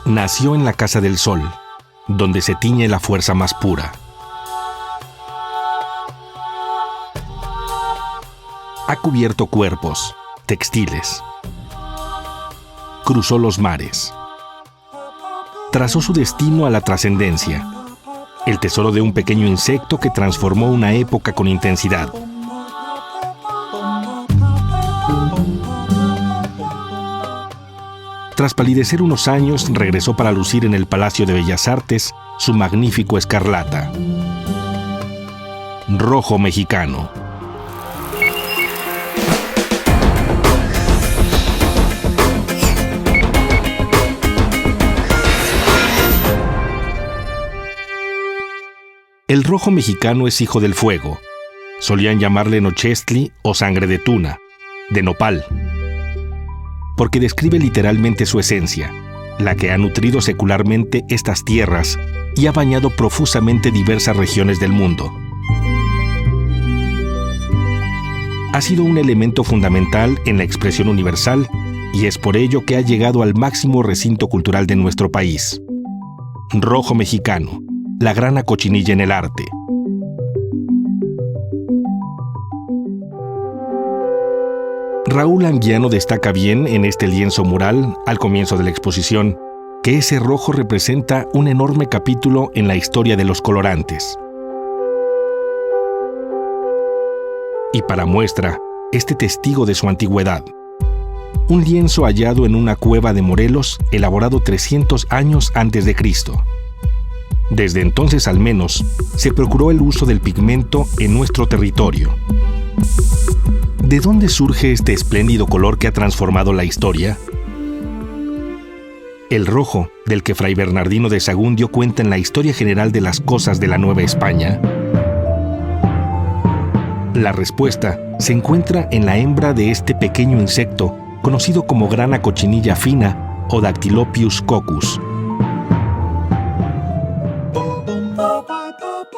Nació en la Casa del Sol, donde se tiñe la fuerza más pura. Ha cubierto cuerpos, textiles. Cruzó los mares. Trazó su destino a la trascendencia, el tesoro de un pequeño insecto que transformó una época con intensidad. Tras palidecer unos años, regresó para lucir en el Palacio de Bellas Artes su magnífico escarlata. Rojo mexicano. El rojo mexicano es hijo del fuego. Solían llamarle Nochestli o sangre de tuna, de nopal, porque describe literalmente su esencia, la que ha nutrido secularmente estas tierras y ha bañado profusamente diversas regiones del mundo. Ha sido un elemento fundamental en la expresión universal y es por ello que ha llegado al máximo recinto cultural de nuestro país. Rojo mexicano, la grana cochinilla en el arte. Raúl Anguiano destaca bien en este lienzo mural, al comienzo de la exposición, que ese rojo representa un enorme capítulo en la historia de los colorantes. Y para muestra, este testigo de su antigüedad. Un lienzo hallado en una cueva de Morelos, elaborado 300 años antes de Cristo. Desde entonces al menos, se procuró el uso del pigmento en nuestro territorio. ¿De dónde surge este espléndido color que ha transformado la historia? El rojo, del que Fray Bernardino de Sagundio cuenta en la Historia General de las Cosas de la Nueva España. La respuesta se encuentra en la hembra de este pequeño insecto, conocido como grana cochinilla fina o Dactylopius coccus.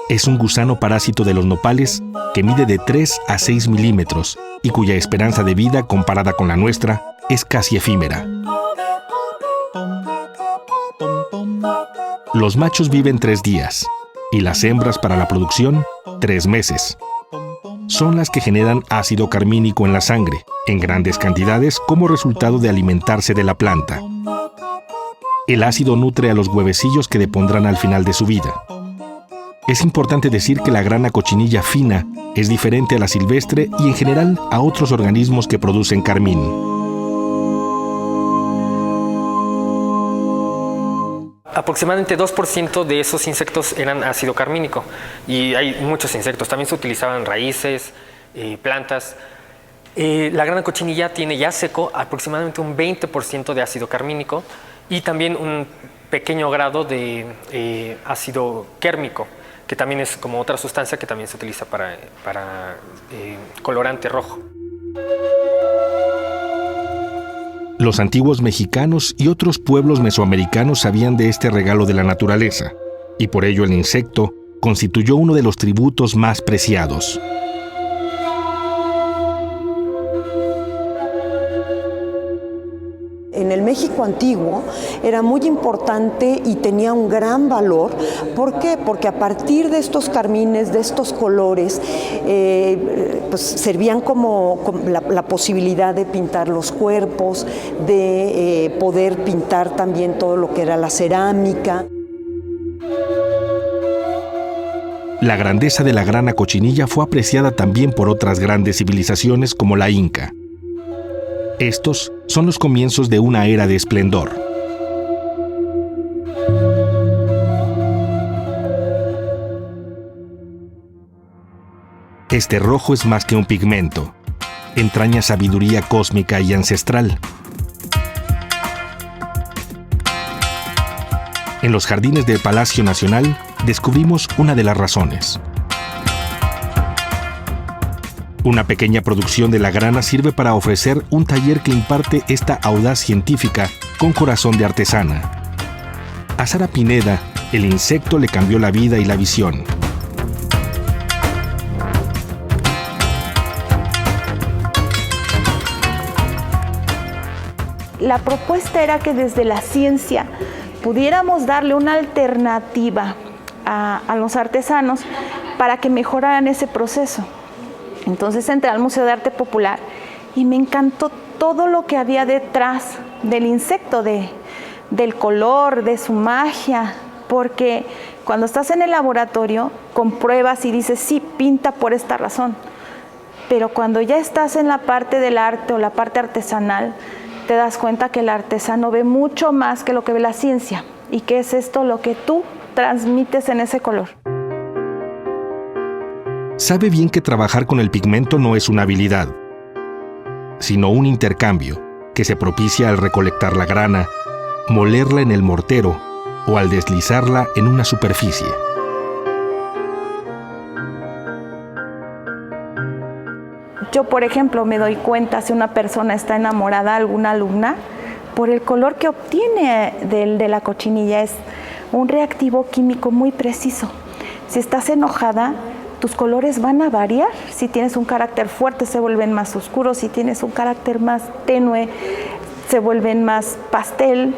Es un gusano parásito de los nopales que mide de 3 a 6 milímetros y cuya esperanza de vida, comparada con la nuestra, es casi efímera. Los machos viven 3 días y las hembras para la producción 3 meses. Son las que generan ácido carmínico en la sangre, en grandes cantidades como resultado de alimentarse de la planta. El ácido nutre a los huevecillos que depondrán al final de su vida. Es importante decir que la grana cochinilla fina es diferente a la silvestre y en general a otros organismos que producen carmín. Aproximadamente 2% de esos insectos eran ácido carmínico y hay muchos insectos, también se utilizaban raíces, plantas. La grana cochinilla tiene ya seco aproximadamente un 20% de ácido carmínico y también un pequeño grado de ácido quérmico, que también es como otra sustancia que también se utiliza para colorante rojo. Los antiguos mexicanos y otros pueblos mesoamericanos sabían de este regalo de la naturaleza, y por ello el insecto constituyó uno de los tributos más preciados. En el México antiguo era muy importante y tenía un gran valor. ¿Por qué? Porque a partir de estos carmines, de estos colores, pues servían como la posibilidad de pintar los cuerpos, de poder pintar también todo lo que era la cerámica. La grandeza de la grana cochinilla fue apreciada también por otras grandes civilizaciones como la Inca. Estos son los comienzos de una era de esplendor. Este rojo es más que un pigmento. Entraña sabiduría cósmica y ancestral. En los jardines del Palacio Nacional descubrimos una de las razones. Una pequeña producción de la grana sirve para ofrecer un taller que imparte esta audaz científica con corazón de artesana. A Sara Pineda, el insecto le cambió la vida y la visión. La propuesta era que desde la ciencia pudiéramos darle una alternativa a los artesanos para que mejoraran ese proceso. Entonces entré al Museo de Arte Popular y me encantó todo lo que había detrás del insecto, del color, de su magia, porque cuando estás en el laboratorio compruebas y dices, sí, pinta por esta razón, pero cuando ya estás en la parte del arte o la parte artesanal, te das cuenta que el artesano ve mucho más que lo que ve la ciencia, y que es esto lo que tú transmites en ese color. Sabe bien que trabajar con el pigmento no es una habilidad, sino un intercambio que se propicia al recolectar la grana, molerla en el mortero o al deslizarla en una superficie. Yo, por ejemplo, me doy cuenta si una persona está enamorada, alguna alumna, por el color que obtiene de la cochinilla. Es un reactivo químico muy preciso. Si estás enojada, tus colores van a variar. Si tienes un carácter fuerte, se vuelven más oscuros. Si tienes un carácter más tenue, se vuelven más pastel.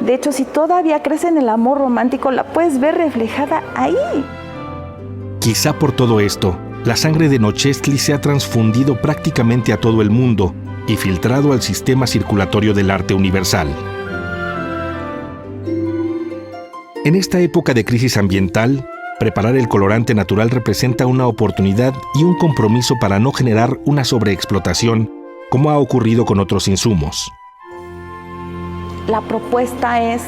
De hecho, si todavía crees en el amor romántico, la puedes ver reflejada ahí. Quizá por todo esto, la sangre de Nochestli se ha transfundido prácticamente a todo el mundo y filtrado al sistema circulatorio del arte universal. En esta época de crisis ambiental, preparar el colorante natural representa una oportunidad y un compromiso para no generar una sobreexplotación, como ha ocurrido con otros insumos. La propuesta es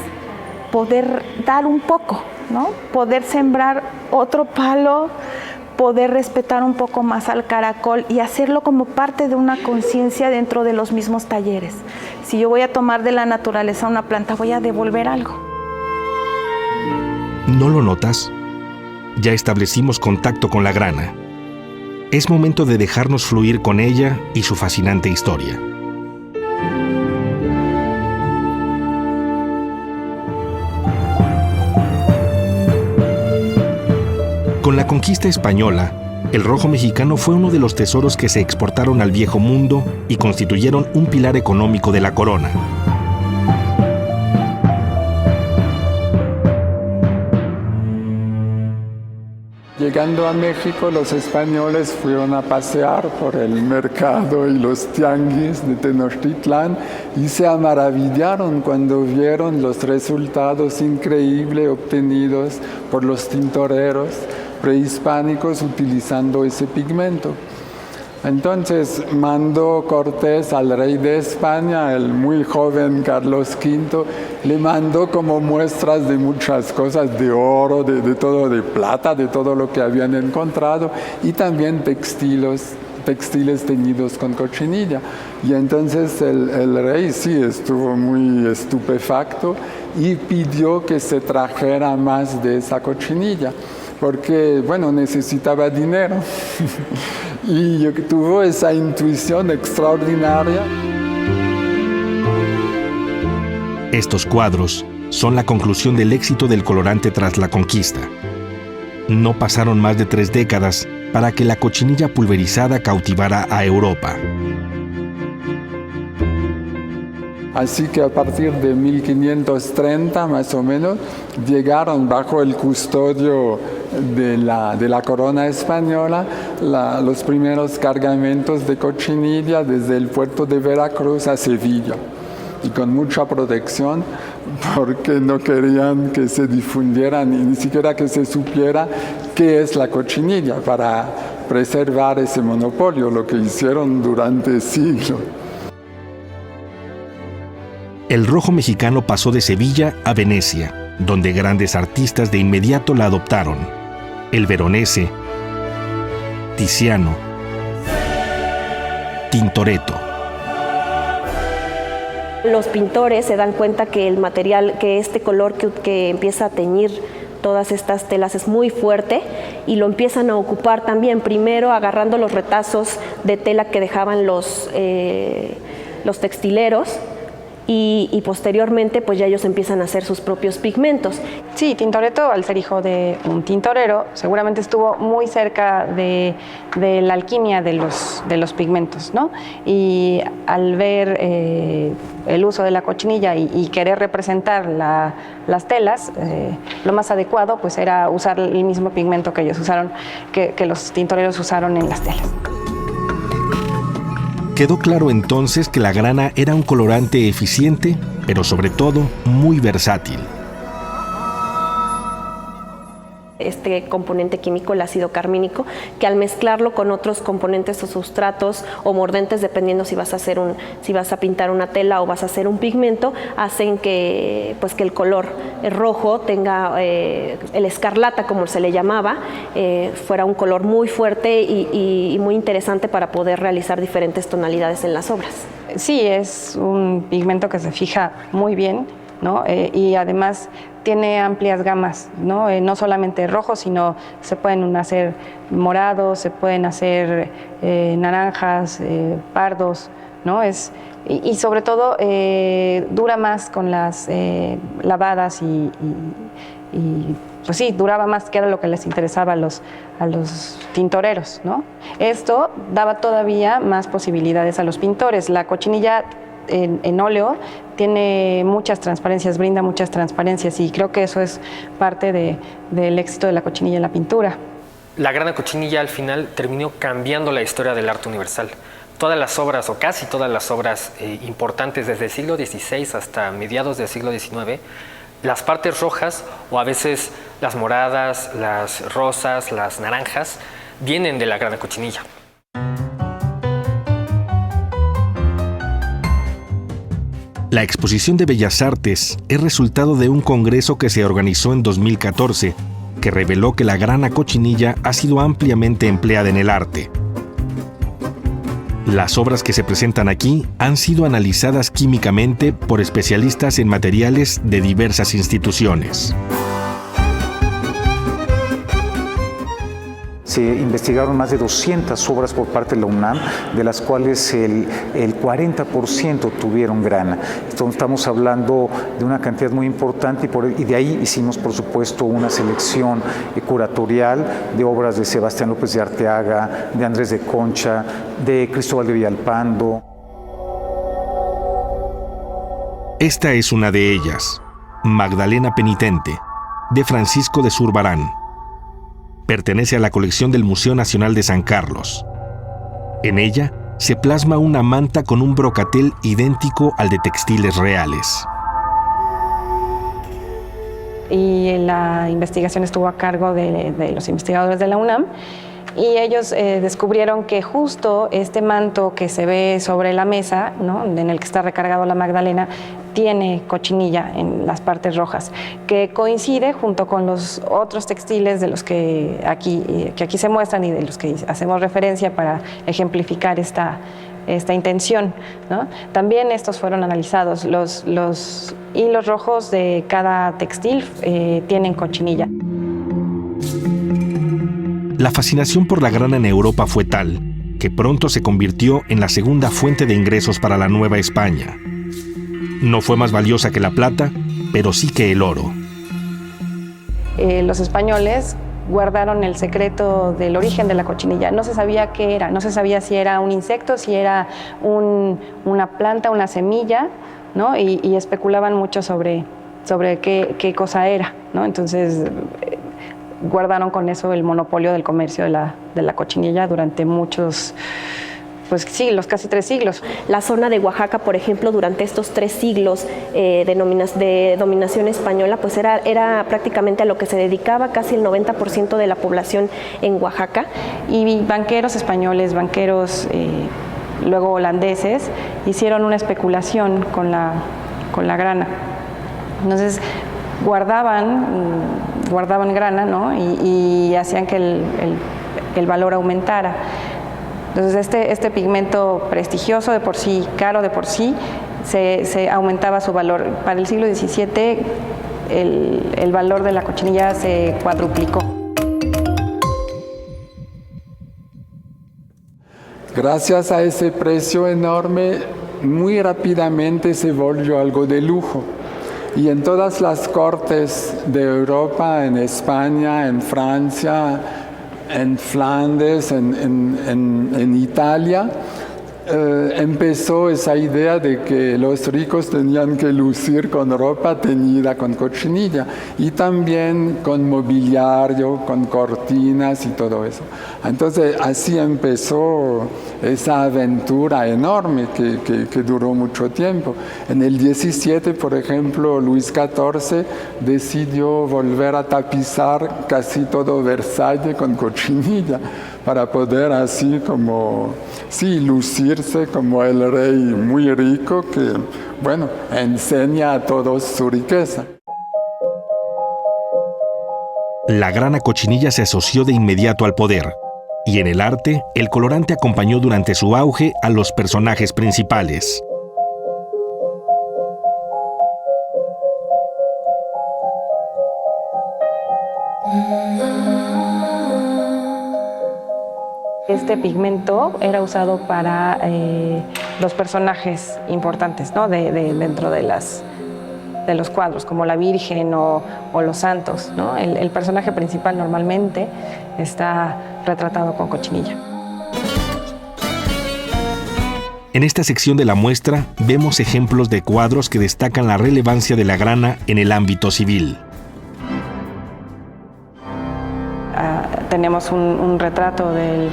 poder dar un poco, ¿no? Poder sembrar otro palo, poder respetar un poco más al caracol y hacerlo como parte de una conciencia dentro de los mismos talleres. Si yo voy a tomar de la naturaleza una planta, voy a devolver algo. ¿No lo notas? Ya establecimos contacto con la grana. Es momento de dejarnos fluir con ella y su fascinante historia. Con la conquista española, el rojo mexicano fue uno de los tesoros que se exportaron al Viejo Mundo y constituyeron un pilar económico de la corona. Llegando a México, los españoles fueron a pasear por el mercado y los tianguis de Tenochtitlán y se maravillaron cuando vieron los resultados increíbles obtenidos por los tintoreros prehispánicos utilizando ese pigmento. Entonces mandó Cortés al rey de España, el muy joven Carlos V, le mandó como muestras de muchas cosas, de oro, de todo, de plata, de todo lo que habían encontrado, y también textiles teñidos con cochinilla. Y entonces el rey sí estuvo muy estupefacto y pidió que se trajera más de esa cochinilla, porque, bueno, necesitaba dinero. Y tuvo esa intuición extraordinaria. Estos cuadros son la conclusión del éxito del colorante tras la conquista. No pasaron más de 3 décadas para que la cochinilla pulverizada cautivara a Europa. Así que a partir de 1530 más o menos llegaron bajo el custodio de la corona española los primeros cargamentos de cochinilla desde el puerto de Veracruz a Sevilla, y con mucha protección porque no querían que se difundiera ni siquiera que se supiera qué es la cochinilla, para preservar ese monopolio, lo que hicieron durante siglos. El rojo mexicano pasó de Sevilla a Venecia, donde grandes artistas de inmediato la adoptaron. El Veronese, Tiziano, Tintoretto. Los pintores se dan cuenta que el material, que este color que empieza a teñir todas estas telas es muy fuerte, y lo empiezan a ocupar también, primero agarrando los retazos de tela que dejaban los textileros, y posteriormente pues ya ellos empiezan a hacer sus propios pigmentos. Sí, Tintoretto, al ser hijo de un tintorero, seguramente estuvo muy cerca de la alquimia de los pigmentos, ¿no? Y al ver el uso de la cochinilla y querer representar las telas, lo más adecuado pues era usar el mismo pigmento que ellos usaron, que los tintoreros usaron en las telas. Quedó claro entonces que la grana era un colorante eficiente, pero sobre todo muy versátil. Este componente químico, el ácido carmínico, que al mezclarlo con otros componentes o sustratos o mordentes, dependiendo si vas a pintar una tela o vas a hacer un pigmento, hacen que el color rojo tenga el escarlata, como se le llamaba, fuera un color muy fuerte y muy interesante para poder realizar diferentes tonalidades en las obras. Sí, es un pigmento que se fija muy bien, ¿no? Y además tiene amplias gamas, ¿no? No solamente rojos, sino se pueden hacer morados, se pueden hacer naranjas, pardos, ¿no? Y sobre todo dura más con las lavadas y pues sí, duraba más, que era lo que les interesaba a los tintoreros, ¿no? Esto daba todavía más posibilidades a los pintores. La cochinilla en óleo tiene muchas transparencias, brinda muchas transparencias, y creo que eso es parte del éxito de la cochinilla en la pintura. La grana cochinilla al final terminó cambiando la historia del arte universal. Todas las obras, o casi todas las obras importantes desde el siglo XVI hasta mediados del siglo XIX, las partes rojas, o a veces las moradas, las rosas, las naranjas, vienen de la grana cochinilla. La exposición de Bellas Artes es resultado de un congreso que se organizó en 2014, que reveló que la grana cochinilla ha sido ampliamente empleada en el arte. Las obras que se presentan aquí han sido analizadas químicamente por especialistas en materiales de diversas instituciones. Se investigaron más de 200 obras por parte de la UNAM, de las cuales el 40% tuvieron grana. Entonces estamos hablando de una cantidad muy importante y de ahí hicimos, por supuesto, una selección curatorial de obras de Sebastián López de Arteaga, de Andrés de Concha, de Cristóbal de Villalpando. Esta es una de ellas, Magdalena Penitente, de Francisco de Zurbarán. Pertenece a la colección del Museo Nacional de San Carlos. En ella se plasma una manta con un brocatel idéntico al de textiles reales. Y la investigación estuvo a cargo de los investigadores de la UNAM, y ellos descubrieron que justo este manto que se ve sobre la mesa, ¿no?, en el que está recargado la Magdalena, tiene cochinilla en las partes rojas, que coincide junto con los otros textiles de los que aquí se muestran y de los que hacemos referencia para ejemplificar esta intención, ¿no? También estos fueron analizados. Los hilos rojos de cada textil tienen cochinilla. La fascinación por la grana en Europa fue tal que pronto se convirtió en la segunda fuente de ingresos para la Nueva España. No fue más valiosa que la plata, pero sí que el oro. Los españoles guardaron el secreto del origen de la cochinilla. No se sabía qué era, no se sabía si era un insecto, si era una planta, una semilla, ¿no? Y especulaban mucho sobre qué cosa era, ¿no? Entonces guardaron con eso el monopolio del comercio de la cochinilla durante muchos siglos, casi 3 siglos. La zona de Oaxaca, por ejemplo, durante estos 3 siglos de dominación española, pues era prácticamente a lo que se dedicaba casi el 90% de la población en Oaxaca. Y banqueros españoles, banqueros luego holandeses, hicieron una especulación con la grana. Entonces guardaban grana, ¿no? y hacían que el valor aumentara. Entonces este pigmento prestigioso de por sí, caro de por sí, se aumentaba su valor. Para el siglo XVII el valor de la cochinilla se cuadruplicó. Gracias a ese precio enorme, muy rápidamente se volvió algo de lujo. Y en todas las cortes de Europa, en España, en Francia, en Flandes, en Italia, empezó esa idea de que los ricos tenían que lucir con ropa teñida con cochinilla y también con mobiliario, con cortinas y todo eso. Entonces así empezó esa aventura enorme que duró mucho tiempo. En el 17, por ejemplo, Luis XIV decidió volver a tapizar casi todo Versalles con cochinilla para poder así como, sí, lucirse como el rey muy rico que, bueno, enseña a todos su riqueza. La grana cochinilla se asoció de inmediato al poder, y en el arte, el colorante acompañó durante su auge a los personajes principales. Este pigmento era usado para los personajes importantes, ¿no? Dentro de los cuadros, como la Virgen o los santos, ¿no? El personaje principal normalmente está retratado con cochinilla. En esta sección de la muestra vemos ejemplos de cuadros que destacan la relevancia de la grana en el ámbito civil. Tenemos un retrato del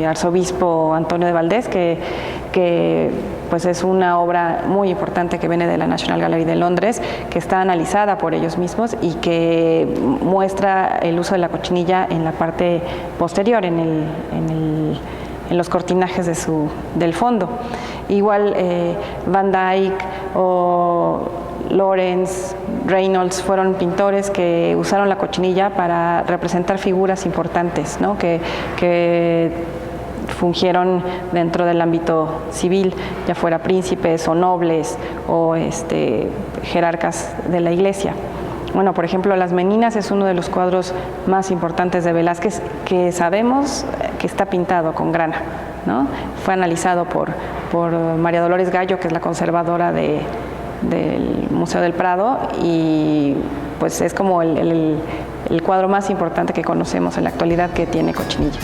arzobispo Antonio de Valdés, que pues es una obra muy importante que viene de la National Gallery de Londres, que está analizada por ellos mismos y que muestra el uso de la cochinilla en la parte posterior, en los cortinajes del fondo. Igual Van Dyck o Lawrence, Reynolds fueron pintores que usaron la cochinilla para representar figuras importantes, ¿no? que fungieron dentro del ámbito civil, ya fuera príncipes o nobles o jerarcas de la iglesia. Bueno, por ejemplo, Las Meninas es uno de los cuadros más importantes de Velázquez que sabemos que está pintado con grana, ¿no? Fue analizado por María Dolores Gallo, que es la conservadora del Museo del Prado, y pues es como el cuadro más importante que conocemos en la actualidad que tiene cochinilla.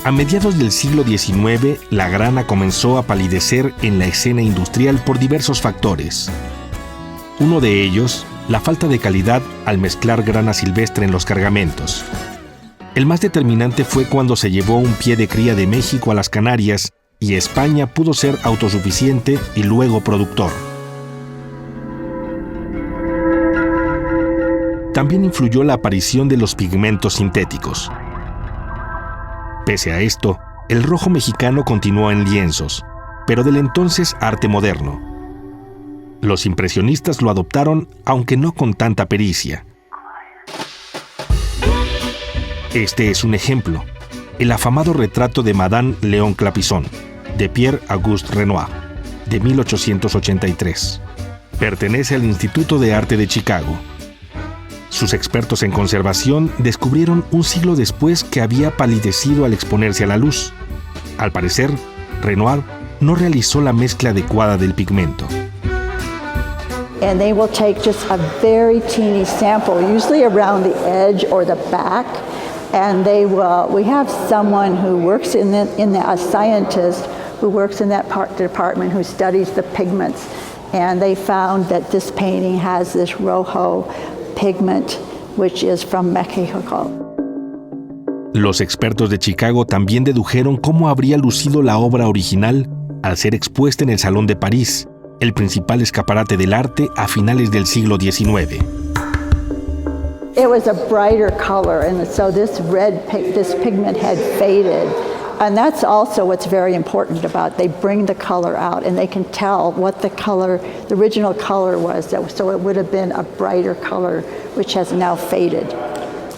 A mediados del siglo XIX, la grana comenzó a palidecer en la escena industrial por diversos factores. Uno de ellos, la falta de calidad al mezclar grana silvestre en los cargamentos. El más determinante fue cuando se llevó un pie de cría de México a las Canarias y España pudo ser autosuficiente y luego productor. También influyó la aparición de los pigmentos sintéticos. Pese a esto, el rojo mexicano continuó en lienzos, pero del entonces arte moderno. Los impresionistas lo adoptaron, aunque no con tanta pericia. Este es un ejemplo, el afamado retrato de Madame Léon Clapison, de Pierre-Auguste Renoir, de 1883. Pertenece al Instituto de Arte de Chicago. Sus expertos en conservación descubrieron un siglo después que había palidecido al exponerse a la luz. Al parecer, Renoir no realizó la mezcla adecuada del pigmento. And they will take just a very teeny sample, usually around the edge or the back, and we have someone who works a scientist who works in that department who studies the pigments, and they found that this painting has this rojo pigment, which is from Mexico. Los expertos de Chicago también dedujeron cómo habría lucido la obra original al ser expuesta en el Salón de París, el principal escaparate del arte a finales del siglo XIX. It was a brighter color, and so this pigment had faded. And that's also what's very important about it. They bring the color out, and they can tell what the original color was. So it would have been a brighter color, which has now faded.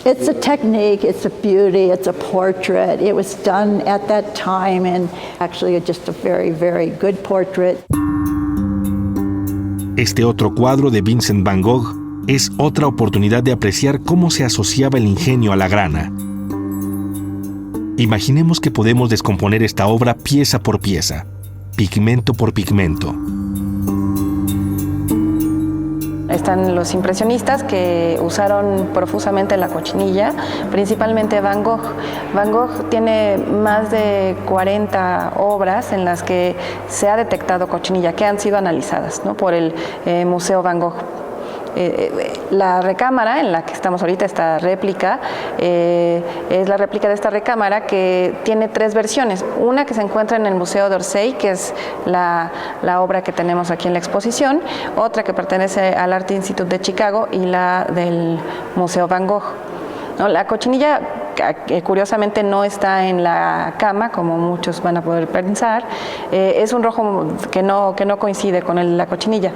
It's a technique, it's a beauty, it's a portrait. It was done at that time, and actually just a very, very good portrait. Este otro cuadro de Vincent van Gogh es otra oportunidad de apreciar cómo se asociaba el ingenio a la grana. Imaginemos que podemos descomponer esta obra pieza por pieza, pigmento por pigmento. Están los impresionistas que usaron profusamente la cochinilla, principalmente Van Gogh. Van Gogh tiene más de 40 obras en las que se ha detectado cochinilla, que han sido analizadas, ¿no?, por el Museo Van Gogh. La recámara en la que estamos ahorita, esta réplica, es la réplica de esta recámara que tiene 3 versiones. Una que se encuentra en el Museo d'Orsay, que es la obra que tenemos aquí en la exposición, otra que pertenece al Art Institute de Chicago y la del Museo Van Gogh. ¿No? La cochinilla, curiosamente, no está en la cama, como muchos van a poder pensar. Es un rojo que no coincide con la cochinilla.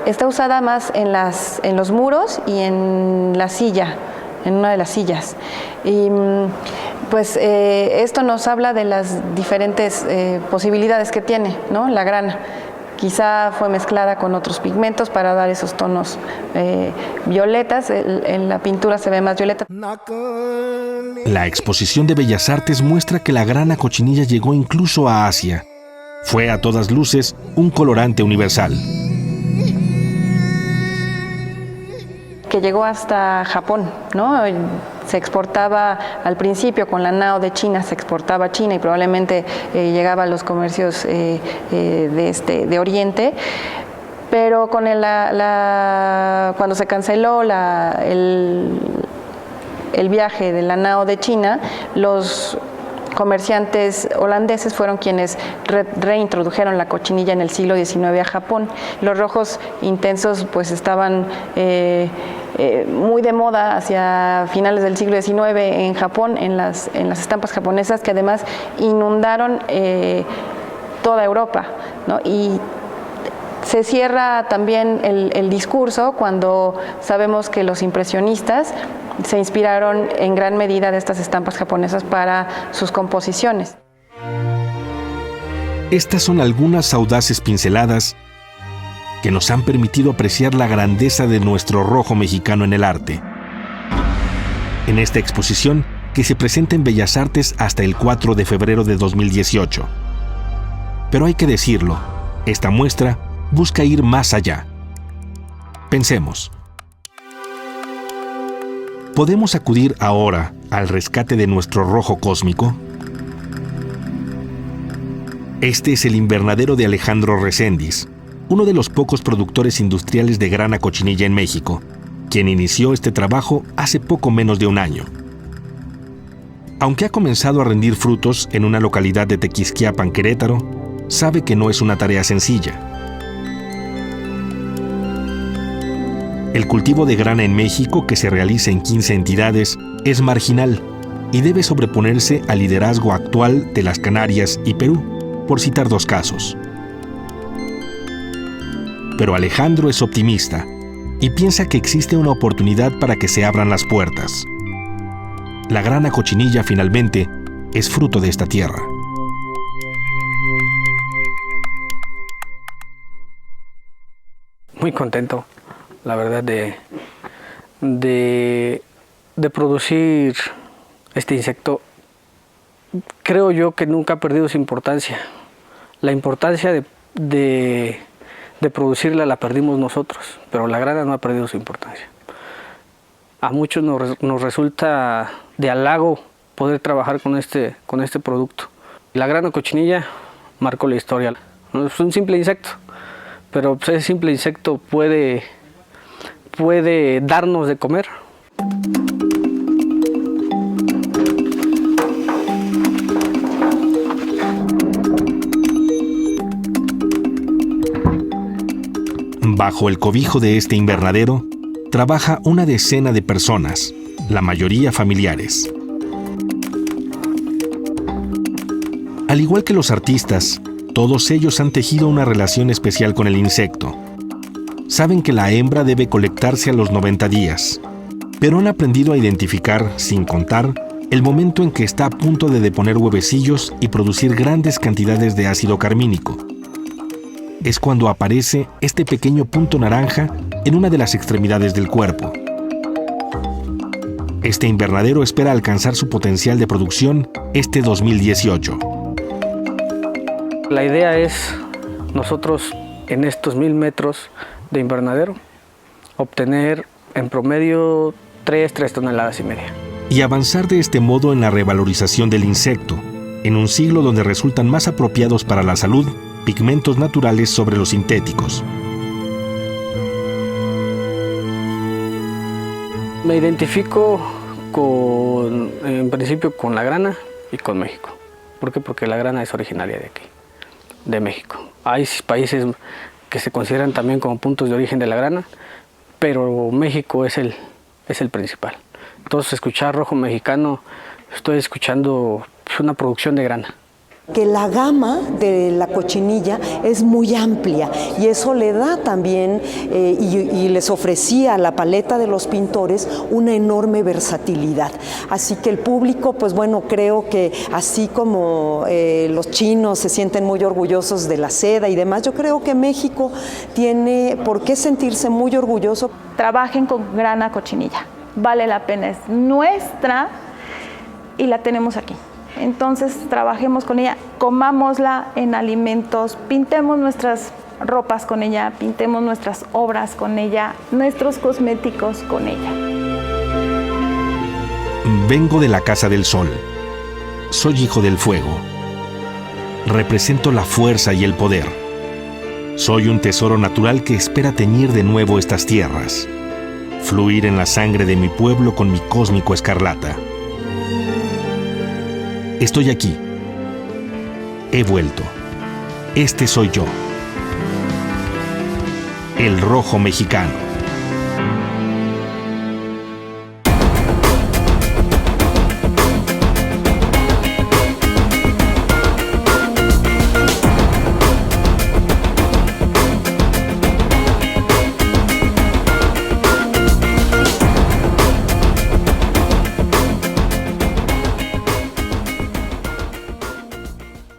Está usada más en los muros y en la silla, en una de las sillas. Y pues esto nos habla de las diferentes posibilidades que tiene, ¿no?, la grana. Quizá fue mezclada con otros pigmentos para dar esos tonos violetas. En la pintura se ve más violeta. La exposición de Bellas Artes muestra que la grana cochinilla llegó incluso a Asia. Fue a todas luces un colorante universal. Que llegó hasta Japón, ¿no? Se exportaba al principio con la Nao de China, se exportaba a China y probablemente llegaba a los comercios de Oriente, pero con cuando se canceló el viaje de la Nao de China, los comerciantes holandeses fueron quienes reintrodujeron la cochinilla en el siglo XIX a Japón. Los rojos intensos pues estaban muy de moda hacia finales del siglo XIX en Japón, en las estampas japonesas, que además inundaron toda Europa, ¿no? Y se cierra también el discurso cuando sabemos que los impresionistas se inspiraron en gran medida de estas estampas japonesas para sus composiciones. Estas son algunas audaces pinceladas que nos han permitido apreciar la grandeza de nuestro rojo mexicano en el arte. En esta exposición, que se presenta en Bellas Artes hasta el 4 de febrero de 2018. Pero hay que decirlo, esta muestra busca ir más allá. Pensemos. ¿Podemos acudir ahora al rescate de nuestro rojo cósmico? Este es el invernadero de Alejandro Reséndiz, uno de los pocos productores industriales de grana cochinilla en México, quien inició este trabajo hace poco menos de un año. Aunque ha comenzado a rendir frutos en una localidad de Tequisquiapan, Querétaro, sabe que no es una tarea sencilla. El cultivo de grana en México, que se realiza en 15 entidades, es marginal y debe sobreponerse al liderazgo actual de las Canarias y Perú, por citar 2 casos. Pero Alejandro es optimista y piensa que existe una oportunidad para que se abran las puertas. La grana cochinilla finalmente es fruto de esta tierra. Muy contento, la verdad, de producir este insecto. Creo yo que nunca ha perdido su importancia. La importancia de producirla la perdimos nosotros, pero la grana no ha perdido su importancia. A muchos nos resulta de halago poder trabajar con este producto. La grana cochinilla marcó la historia. Es un simple insecto, pero ese simple insecto puede darnos de comer. Bajo el cobijo de este invernadero, trabaja una decena de personas, la mayoría familiares. Al igual que los artistas, todos ellos han tejido una relación especial con el insecto. Saben que la hembra debe colectarse a los 90 días, pero han aprendido a identificar, sin contar, el momento en que está a punto de deponer huevecillos y producir grandes cantidades de ácido carmínico. Es cuando aparece este pequeño punto naranja en una de las extremidades del cuerpo. Este invernadero espera alcanzar su potencial de producción este 2018. La idea es nosotros en estos 1000 metros de invernadero obtener en promedio 3 toneladas y media. Y avanzar de este modo en la revalorización del insecto, en un siglo donde resultan más apropiados para la salud pigmentos naturales sobre los sintéticos. Me identifico en principio con la grana y con México. ¿Por qué? Porque la grana es originaria de aquí, de México. Hay países que se consideran también como puntos de origen de la grana, pero México es el principal. Entonces, escuchar rojo mexicano, estoy escuchando una producción de grana. Que la gama de la cochinilla es muy amplia y eso le da también y les ofrecía a la paleta de los pintores una enorme versatilidad. Así que el público, pues bueno, creo que así como los chinos se sienten muy orgullosos de la seda y demás, yo creo que México tiene por qué sentirse muy orgulloso. Trabajen con grana cochinilla, vale la pena, es nuestra y la tenemos aquí. Entonces trabajemos con ella, comámosla en alimentos, pintemos nuestras ropas con ella, pintemos nuestras obras con ella, nuestros cosméticos con ella. Vengo de la Casa del Sol. Soy hijo del fuego. Represento la fuerza y el poder. Soy un tesoro natural que espera teñir de nuevo estas tierras, fluir en la sangre de mi pueblo con mi cósmico escarlata. Estoy aquí. He vuelto. Este soy yo. El rojo mexicano.